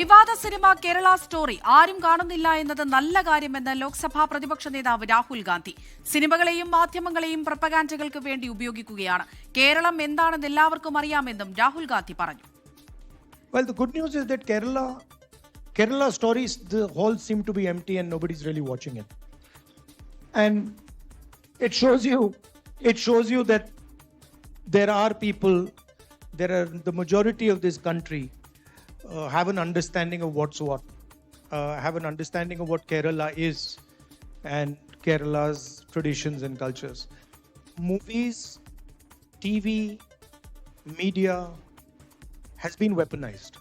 വിവാദ cinema Kerala story ആരും കാണുന്നില്ല എന്നത് നല്ല കാര്യമെന്ന് ലോക്സഭാ പ്രതിപക്ഷ നേതാവ് രാഹുൽ ഗാന്ധി. സിനിമകളെയും മാധ്യമങ്ങളെയും പ്രൊപ്പഗാൻഡകൾക്ക് വേണ്ടി ഉപയോഗിക്കുകയാണ്. കേരളം എന്താണെന്ന് എല്ലാവർക്കും അറിയാമെന്നും രാഹുൽ ഗാന്ധി പറഞ്ഞു. Well, the good news is that Kerala stories, the halls seem to be empty and nobody's really watching it. And it shows you that there are people, the majority of this country have an understanding of what's what, have an understanding of what Kerala is and Kerala's traditions and cultures. Movies, TV, media has been weaponized.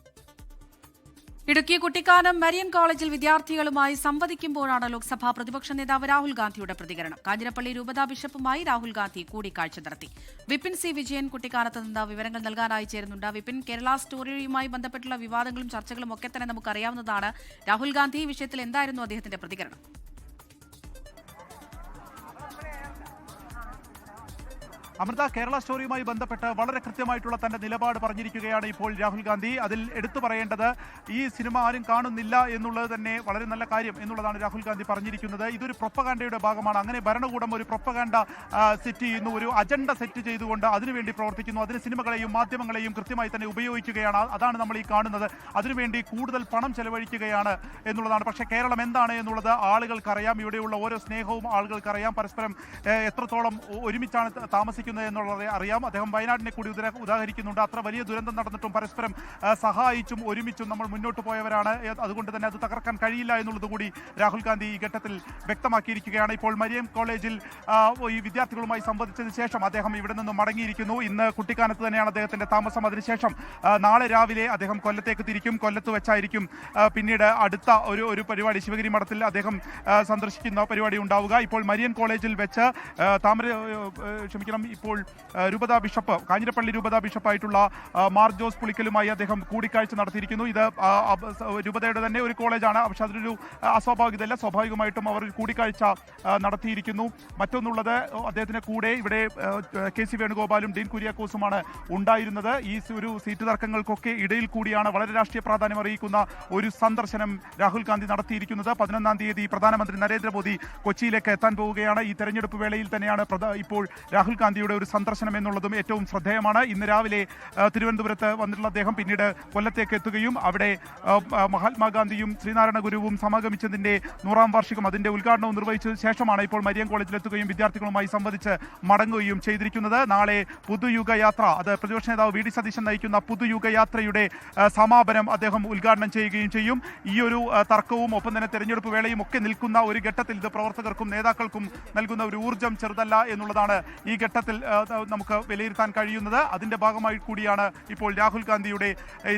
Idukki Kuttikkanam Marian കോളേജിൽ വിദ്യാർത്ഥികളുമായി സംവദിക്കുമ്പോഴാണ് ലോക്സഭാ പ്രതിപക്ഷ നേതാവ് രാഹുൽ ഗാന്ധിയുടെ പ്രതികരണം. കാഞ്ഞിരപ്പള്ളി രൂപതാ ബിഷപ്പുമായി രാഹുൽ ഗാന്ധി കൂടിക്കാഴ്ച നടത്തി. Vipin C Vijayan കുട്ടിക്കാനത്ത് നിന്ന് വിവരങ്ങൾ നൽകാനായി ചേരുന്നുണ്ട്. വിപിൻ, കേരള സ്റ്റോറിയുമായി ബന്ധപ്പെട്ടുള്ള വിവാദങ്ങളും ചർച്ചകളും ഒക്കെ തന്നെ നമുക്കറിയാവുന്നതാണ്. രാഹുൽ ഗാന്ധി ഈ വിഷയത്തിൽ എന്തായിരുന്നു അദ്ദേഹത്തിന്റെ പ്രതികരണം? അമൃത, കേരള സ്റ്റോറിയുമായി ബന്ധപ്പെട്ട് വളരെ കൃത്യമായിട്ടുള്ള തന്റെ നിലപാട് പറഞ്ഞിരിക്കുകയാണ് ഇപ്പോൾ രാഹുൽ ഗാന്ധി. അതിൽ എടുത്തു പറയേണ്ടത് ഈ സിനിമ ആരും കാണുന്നില്ല എന്നുള്ളത് തന്നെ വളരെ നല്ല കാര്യം എന്നുള്ളതാണ് രാഹുൽ ഗാന്ധി പറഞ്ഞിരിക്കുന്നത്. ഇതൊരു പ്രൊപ്പഗാൻഡയുടെ ഭാഗമാണ്. അങ്ങനെ ഭരണകൂടം ഒരു പ്രൊപ്പഗാൻഡ സെറ്റ് ചെയ്യുന്നു, ഒരു അജണ്ട സെറ്റ് ചെയ്തുകൊണ്ട് അതിനുവേണ്ടി പ്രവർത്തിക്കുന്നു. അതിന് സിനിമകളെയും മാധ്യമങ്ങളെയും കൃത്യമായി തന്നെ ഉപയോഗിക്കുകയാണ്. അതാണ് നമ്മൾ ഈ കാണുന്നത്. അതിനുവേണ്ടി കൂടുതൽ പണം ചെലവഴിക്കുകയാണ് എന്നുള്ളതാണ്. പക്ഷേ കേരളം എന്താണ് എന്നുള്ളത് ആളുകൾക്കറിയാം. ഇവിടെയുള്ള ഓരോ സ്നേഹവും ആളുകൾക്കറിയാം. പരസ്പരം എത്രത്തോളം ഒരുമിച്ചാണ് താമസിക്കുന്നത് എന്നുള്ളത് അറിയാം. അദ്ദേഹം വയനാടിനെ കൂടി ഉദാഹരിക്കുന്നുണ്ട്. അത്ര വലിയ ദുരന്തം നടന്നിട്ടും പരസ്പരം സഹായിച്ചും ഒരുമിച്ചും നമ്മൾ മുന്നോട്ട് പോയവരാണ്. അതുകൊണ്ട് തന്നെ അത് തകർക്കാൻ കഴിയില്ല എന്നുള്ളത് കൂടി രാഹുൽ ഗാന്ധി ഈ ഘട്ടത്തിൽ വ്യക്തമാക്കിയിരിക്കുകയാണ്. ഇപ്പോൾ മരിയം കോളേജിൽ ഈ വിദ്യാർത്ഥികളുമായി സംവദിച്ചതിന് ശേഷം അദ്ദേഹം ഇവിടെ നിന്ന് മടങ്ങിയിരിക്കുന്നു. ഇന്ന് കുട്ടിക്കാനത്ത് തന്നെയാണ് അദ്ദേഹത്തിന്റെ താമസം. അതിനുശേഷം നാളെ രാവിലെ അദ്ദേഹം കൊല്ലത്തേക്ക് തിരിക്കും. കൊല്ലത്ത് വെച്ചായിരിക്കും പിന്നീട് അടുത്ത ഒരു പരിപാടി ശിവഗിരി മഠത്തിൽ അദ്ദേഹം സന്ദർശിക്കുന്ന പരിപാടി ഉണ്ടാവുക. ഇപ്പോൾ മരിയൻ കോളേജിൽ വെച്ച് ഇപ്പോൾ രൂപതാ ബിഷപ്പ്, കാഞ്ഞിരപ്പള്ളി രൂപതാ ബിഷപ്പായിട്ടുള്ള മാർ ജോസ് പുളിക്കലുമായി അദ്ദേഹം കൂടിക്കാഴ്ച നടത്തിയിരിക്കുന്നു. ഇത് രൂപതയുടെ തന്നെ ഒരു കോളേജാണ്. പക്ഷെ അതിലൊരു അസ്വാഭാവികതയല്ല. സ്വാഭാവികമായിട്ടും അവർ കൂടിക്കാഴ്ച നടത്തിയിരിക്കുന്നു. മറ്റൊന്നുള്ളത്, അദ്ദേഹത്തിന് കൂടെ ഇവിടെ KC വേണുഗോപാലും ഡീൻ കുര്യാക്കോസുമാണ് ഉണ്ടായിരുന്നത്. ഈ ഒരു സീറ്റ് തർക്കങ്ങൾക്കൊക്കെ ഇടയിൽ കൂടിയാണ് വളരെ രാഷ്ട്രീയ പ്രാധാന്യം അറിയിക്കുന്ന ഒരു സന്ദർശനം രാഹുൽ ഗാന്ധി നടത്തിയിരിക്കുന്നത്. 11-ാം തീയതി പ്രധാനമന്ത്രി നരേന്ദ്രമോദി കൊച്ചിയിലേക്ക് എത്താൻ പോവുകയാണ്. ഈ തെരഞ്ഞെടുപ്പ് വേളയിൽ തന്നെയാണ് ഇപ്പോൾ രാഹുൽ ഗാന്ധിയുടെ ഒരു സന്ദർശനം എന്നുള്ളതും ഏറ്റവും ശ്രദ്ധേയമാണ്. ഇന്ന് രാവിലെ തിരുവനന്തപുരത്ത് വന്നിട്ടുള്ള അദ്ദേഹം പിന്നീട് കൊല്ലത്തേക്ക് എത്തുകയും അവിടെ മഹാത്മാഗാന്ധിയും ശ്രീനാരായണ ഗുരുവും സമാഗമിച്ചതിന്റെ 100ാം വാർഷികം അതിന്റെ ഉദ്ഘാടനവും നിർവഹിച്ചതിന് ശേഷമാണ് ഇപ്പോൾ മരിയൻ കോളേജിലെത്തുകയും വിദ്യാർത്ഥികളുമായി സംവദിച്ച് മടങ്ങുകയും ചെയ്തിരിക്കുന്നത്. നാളെ പുതുയുഗയാത്ര, അത് പ്രതിപക്ഷ നേതാവ് VD സതീശൻ നയിക്കുന്ന പുതുയുഗയാത്രയുടെ സമാപനം അദ്ദേഹം ഉദ്ഘാടനം ചെയ്യുകയും ചെയ്യും. ഈ ഒരു തർക്കവും ഒപ്പം തന്നെ തെരഞ്ഞെടുപ്പ് വേളയും ഒക്കെ നിൽക്കുന്ന ഒരു ഘട്ടത്തിൽ ഇത് പ്രവർത്തകർക്കും നേതാക്കൾക്കും നൽകുന്ന ഒരു ഊർജ്ജം ചെറുതല്ല എന്നുള്ളതാണ് ഈ ഘട്ടത്തിൽ നമുക്ക് വിലയിരുത്താൻ കഴിയുന്നത്. അതിന്റെ ഭാഗമായി കൂടിയാണ് ഇപ്പോൾ രാഹുൽ ഗാന്ധിയുടെ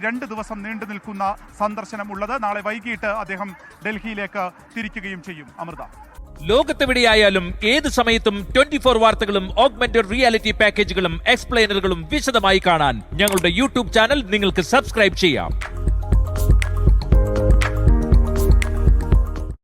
2 ദിവസം നീണ്ടു നിൽക്കുന്ന സന്ദർശനം ഉള്ളത്. നാളെ വൈകിട്ട് അദ്ദേഹം ഡൽഹിയിലേക്ക് തിരിക്കുകയും ചെയ്യും. അമൃത, ലോകത്തെവിടെയായാലും ഏത് സമയത്തും 24 വാർത്തകളും ഓഗ്മെന്റഡ് റിയാലിറ്റി പാക്കേജുകളും എക്സ്പ്ലെയിനറുകളും വിശദമായി കാണാൻ ഞങ്ങളുടെ YouTube ചാനൽ നിങ്ങൾക്ക് സബ്സ്ക്രൈബ് ചെയ്യാം.